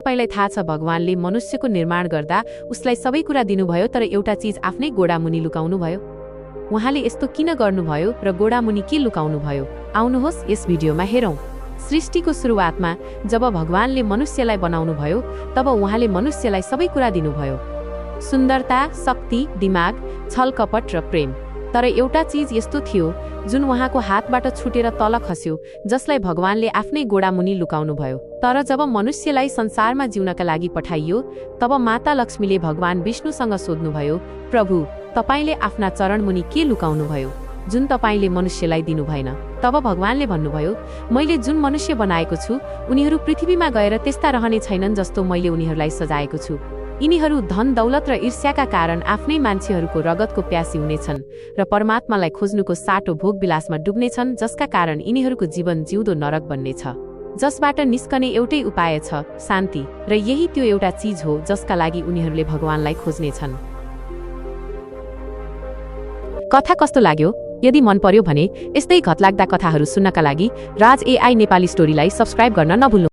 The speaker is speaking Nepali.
तपाईलाई थाहा छ भगवानले मनुष्यको निर्माण गर्दा उसलाई सबै कुरा दिनुभयो तर एउटा चीज आफ्नै गोडामुनि लुकाउनुभयो। उहाँले यस्तो किन गर्नुभयो र गोडामुनि के लुकाउनुभयो? आउनुहोस् यस भिडियोमा हेरौं। सृष्टिको सुरुवातमा जब भगवानले मनुष्यलाई बनाउनुभयो तब उहाँले मनुष्यलाई सबै कुरा दिनुभयो। सुन्दरता, शक्ति, दिमाग, छलकपट र प्रेम। तर एउटा चीज यस्तो थियो जुन उहाँको हातबाट छुटेर तल खस्यो, जसलाई भगवानले आफ्नै गोडामुनि लुकाउनुभयो। तर जब मनुष्यलाई संसारमा जिउनका लागि पठाइयो तब माता लक्ष्मीले भगवान विष्णुसँग सोध्नुभयो, प्रभु तपाईले आफ्ना चरणमुनि के लुकाउनुभयो जुन तपाईले मनुष्यलाई दिनु भएन? तब भगवानले भन्नुभयो, मैले जुन मनुष्य बनाएको छु उनीहरू पृथ्वीमा गएर त्यस्ता रहने छैनन् जस्तो मैले उनीहरूलाई सजाएको छु। यिनीहरू धन दौलत र ईर्ष्याका कारण आफ्नै मान्छेहरूको रगतको प्यासी हुनेछन् र परमात्मालाई खोज्नुको साटो भोग विलासमा डुब्नेछन्, जसका कारण यिनीहरूको जीवन जिउँदो नरक बन्नेछ, जसबाट निस्कने एउटै उपाय छ शान्ति, र यही त्यो एउटा चीज हो जसका लागि उनीहरूले भगवानलाई खोज्नेछन्। कथा कस्तो लाग्यो? यदि मन पर्यो भने यस्तै घतलाग्दा कथाहरू सुन्नका लागि राज एआई नेपाली स्टोरीलाई सब्स्क्राइब गर्न नभुल्नु।